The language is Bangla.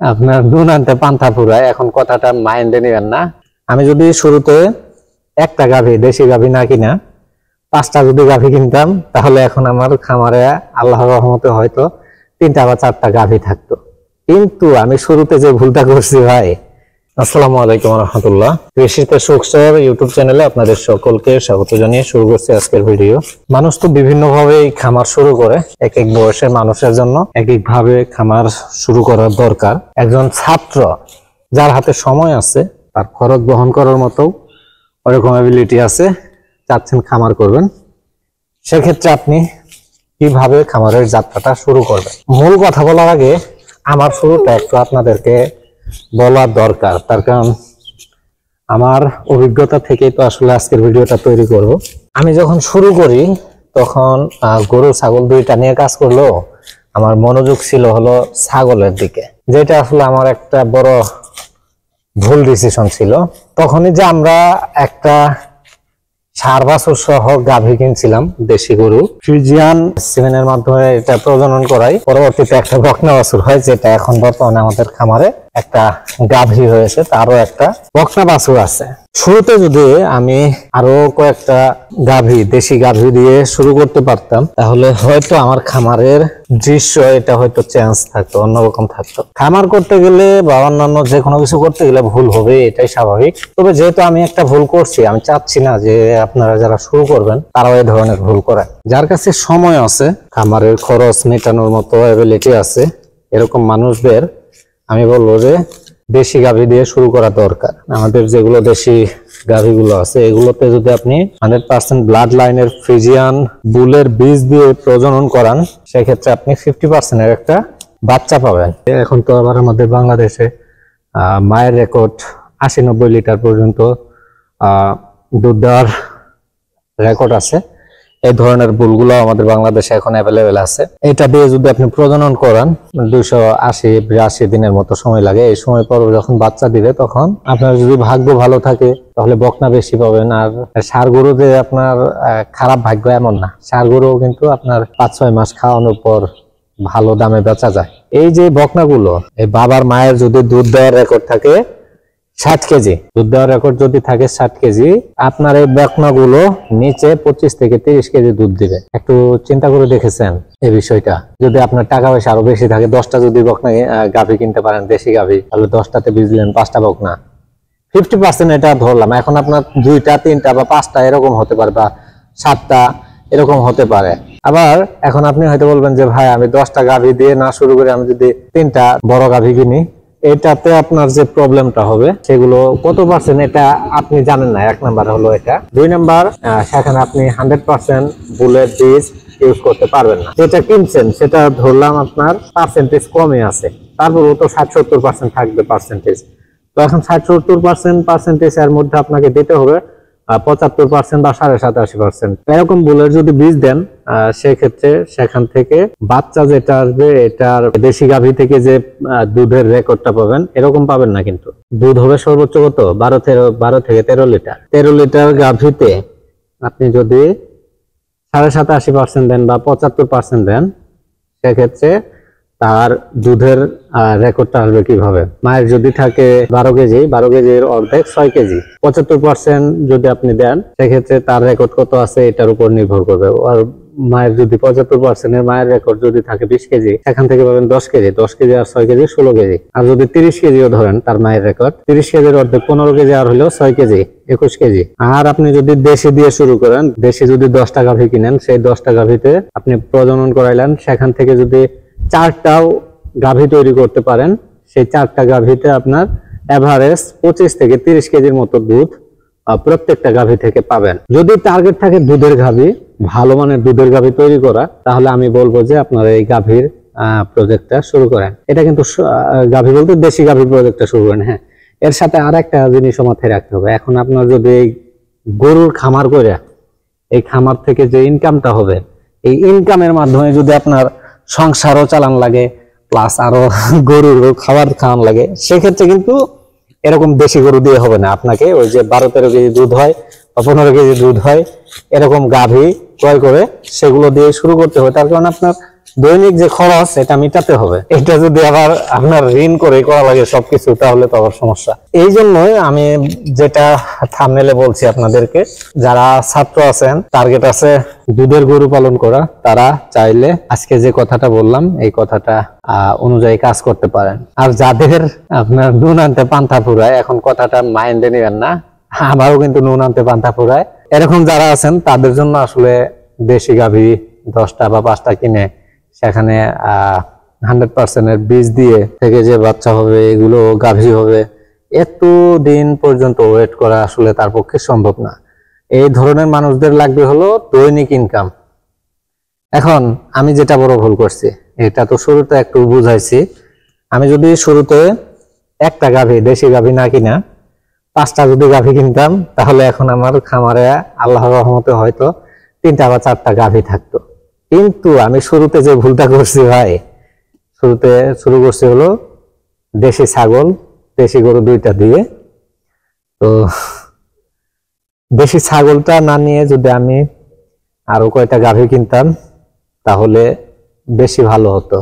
আপনার নুন আনতে পান্তা ফুরায়, এখন কথাটা মাইন্ডে নেবেন না। আমি যদি শুরুতে একটা গাভী, দেশি গাভী না কিনা 5টা যদি গাভী কিনতাম, তাহলে এখন আমার খামারে আল্লাহর রহমতে হয়তো 3টা বা 4টা গাভী থাকতো। কিন্তু আমি শুরুতে যে ভুলটা করছি ভাই। আসসালামু আলাইকুম রহমতুল্লাহ। কৃষিতে সুখসর ইউটিউব চ্যানেলে আপনাদের সকলকে স্বাগত জানিয়ে শুরু করছি আজকের ভিডিও। মানুষ তো বিভিন্ন ভাবে খামার শুরু করে, এক এক বয়সের মানুষের জন্য এক এক ভাবে খামার শুরু করার দরকার। একজন ছাত্র যার হাতে সময় আছে, তার খরচ বহন করার মতো ওরকম অ্যাবিলিটি আছে, চাচ্ছেন খামার করবেন, সেক্ষেত্রে আপনি কিভাবে খামারের যাত্রাটা শুরু করবেন। মূল কথা বলার আগে আমার শুরুটা একটু আপনাদেরকে বলার দরকার, তার কারণ আমার অভিজ্ঞতা থেকেই তো আসলে আজকের ভিডিওটা তৈরি করব। আমি যখন শুরু করি তখন গরু ছাগল দুইটা নিয়ে কাজ করলো, আমার মনোযোগ ছিল হলো ছাগলের দিকে, যেটা আসলে আমার একটা বড় ভুল ডিসিশন ছিল। তখনই যে আমরা একটা ষাঁড় বাছুর সহ গাভী কিনছিলাম, দেশি গরু ফ্রিজিয়ান সিমেন্টের মাধ্যমে এটা প্রজনন করাই, পরবর্তীতে একটা বকনা বাছুর হয়, যেটা এখন বর্তমানে আমাদের খামারে একটা গাভী হয়েছে, তারও একটা বকনা বাছুর আছে। শুরুতে যদি আমি আরো কয়েকটা গাভী, দেশি গাভী দিয়ে শুরু করতে পারতাম, তাহলে হয়তো আমার খামারের দৃশ্য এটা হয়তো চেঞ্জ থাকতো, অন্যরকম থাকতো। খামার করতে গেলে বা অন্যান্য যে কোনো কিছু করতে গেলে ভুল হবে, এটাই স্বাভাবিক। তবে যেহেতু আমি একটা ভুল করছি, আমি চাচ্ছি না যে আপনারা যারা শুরু করবেন তারাও এই ধরনের ভুল করেন। যার কাছে সময় আছে, খামারের খরচ মেটানোর মতো অ্যাবিলিটি আছে, এরকম মানুষদের আমি বলবো যে দেশি গাভী দিয়ে শুরু করা দরকার। আমাদের যেগুলো দেশি গাভীগুলো আছে, এগুলোতে যদি আপনি 100% ব্লাড লাইনের ফ্রিজিয়ান বুলের বীজ দিয়ে প্রজনন করান, সেক্ষেত্রে আপনি 50% এর একটা বাচ্চা পাবেন। এখন তো আবার আমাদের বাংলাদেশে মায়ের রেকর্ড 80-90 লিটার পর্যন্ত দুধ দেওয়ার রেকর্ড আছে। এই ধরনের বুলগুলো আমাদের বাংলাদেশে এখন অ্যাভেলেবেল আছে। এটা দিয়ে যদি আপনি প্রজনন করান, 280-82 দিনের মতো সময় লাগে। এই সময় পর যখন বাচ্চা দিবে, তখন আপনার যদি ভাগ্য ভালো থাকে তাহলে বকনা বেশি পাবেন। আর ষাঁড় গরু যে আপনার খারাপ ভাগ্য এমন না, ষাঁড় গরু কিন্তু আপনার 5-6 মাস খাওয়ানোর পর ভালো দামে বেচা যায়। এই যে বকনাগুলো, এই বাবার মায়ের যদি দুধ দেওয়ার রেকর্ড থাকে 60 কেজি, দুধ দেওয়ার রেকর্ড যদি থাকে 60 কেজি, আপনার এই বকনাগুলো নিচে 25 থেকে 30 কেজি দুধ দিবে। একটু চিন্তা করে দেখেছেন এই বিষয়টা? যদি আপনার টাকা পয়সা আরো বেশি থাকে, 10টা যদি বকনা গাভী কিনতে পারেন, দেশি গাভী, তাহলে 10টাতে বিজলেন 5টা বকনা, 50% এটা ধরলাম। এখন আপনার 2টা 3টা বা 5টা এরকম হতে পারে, বা 7টা এরকম হতে পারে। আবার এখন আপনি হয়তো বলবেন যে ভাই, আমি 10টা গাভী দিয়ে না শুরু করে আমি যদি 3টা বড় গাভী কিনি, এটাতে আপনার যে প্রবলেমটা হবে সেগুলো কত পার্সেন্ট এটা আপনি জানেন না। 1 নাম্বার হলো এটা। 2 নাম্বার, সেখানে আপনি 100% বুলের বীজ ইউজ করতে পারবেন না। যেটা কিনছেন সেটা ধরলাম আপনার পার্সেন্টেজ কমে আছে, তারপরেও তো 60-70% থাকবে পার্সেন্টেজ। তো এখন 60-70% এর মধ্যে আপনাকে দিতে হবে 75% বা 87.5%। এরকম বুলের যদি বীজ দেন, সেক্ষেত্রে সেখান থেকে বাচ্চা যেটা আসবে, এটার দেশি গাভী থেকে যে দুধের রেকর্ডটা পাবেন, এরকম পাবেন না। কিন্তু দুধ হবে সর্বোচ্চ কত? 12 থেকে 13 লিটার। 13 লিটার গাভীতে আপনি যদি 87.5% দেন বা 75% দেন, সেক্ষেত্রে তার দুধের রেকর্ডটা আসবে কিভাবে? মায়ের যদি থাকে 12 কেজি, 12 কেজির অর্ধেক 6 কেজি, 75% যদি আপনি দেন, সেক্ষেত্রে তার রেকর্ড কত আছে এটার উপর নির্ভর করবে। আর মায়ের যদি 75% এর মায়ের রেকর্ড যদি থাকে 20 কেজি, সেখান থেকে পাবেন 10 কেজি, 10 কেজি আর 6 কেজি 16 কেজি। আর যদি 30 কেজিও ধরেন তার মায়ের রেকর্ড, 30 কেজির অর্ধেক 15 কেজি আর হলেও 6 কেজি, 21 কেজি। আর আপনি যদি দেশি দিয়ে শুরু করেন, দেশি যদি 10টা গাভী কিনেন, সেই 10টা গাভীতে আপনি প্রজনন করাইলেন, সেখান থেকে যদি 4টাও গাভী তৈরি করতে পারেন, সেই 4টা গাভীতে আপনার এভারেজ 25 থেকে 30 কেজির মতো দুধ প্রত্যেকটা গাভী থেকে পাবেন। যদি টার্গেট থাকে দুধের গাভী, ভালো মানের দুধের গাভী তৈরি করা, তাহলে আমি বলবো যে আপনারা এই গাভীর প্রজেক্টটা শুরু করেন। এটা কিন্তু গাভী বলতে দেশি গাভীর প্রজেক্টটা শুরু করেন। হ্যাঁ, এর সাথে আর একটা জিনিসও মাথায় রাখতে হবে। এখন আপনার যদি এই গরুর খামার করে, এই খামার থেকে যে ইনকামটা হবে, এই ইনকামের মাধ্যমে যদি আপনার সংসারও চালান লাগে, প্লাস আরো গরুর খাবার খাওয়ান লাগে, সেক্ষেত্রে কিন্তু এরকম দেশি গরু দিয়ে হবে না। আপনাকে ওই যে 12-13 কেজি দুধ হয় বা 15 কেজি দুধ হয়, এরকম গাভী ক্রয় করে সেগুলো দিয়ে শুরু করতে হবে। তার কারণ আপনার দৈনিক যে খরচ এটা মেটাতে হবে। এটা যদি আবার আপনার ঋণ করে করা লাগে সবকিছু, তাহলে তো আবার সমস্যা। এই জন্যই আমি যেটা থাম্বনেলে বলছি আপনাদেরকে, যারা ছাত্র আছেন, টার্গেট আছে দুধের গরু পালন করা, তারা চাইলে আজকে যে কথাটা বললাম এই কথাটা অনুযায়ী কাজ করতে পারেন। আর যাদের আপনার নুন আনতে পান্তা ফুরায়, এখন কথাটা মাইন্ডে নেবেন না, আমারও কিন্তু নুন আনতে পান্তা ফুরায়, এরকম যারা আছেন তাদের জন্য আসলে দেশি গাভী 10টা বা 5টা কিনে সেখানে 100% এর বীজ দিয়ে থেকে যে বাচ্চা হবে, এগুলো গাভী হবে, এত দিন পর্যন্ত ওয়েট করা আসলে তার পক্ষে সম্ভব না। এই ধরনের মানুষদের লাগবে হলো দৈনিক ইনকাম। এখন আমি যেটা বড় ভুল করছি, এটা তো শুরুতে একটু বুঝাইছি, আমি যদি শুরুতে একটা গাভী, দেশি গাভী না কিনা 5টা যদি গাভী কিনতাম, তাহলে এখন আমার খামারে আল্লাহর রহমতে হয়তো 3টা বা 4টা গাভী থাকতো। কিন্তু আমি শুরুতে যে ভুলটা করছি ভাই, শুরুতে শুরু করছি হলো দেশি ছাগল, দেশি গরু 2টা দিয়ে। তো দেশি ছাগলটা না নিয়ে যদি আমি আরো কয়টা গাভী কিনতাম তাহলে বেশি ভালো হতো।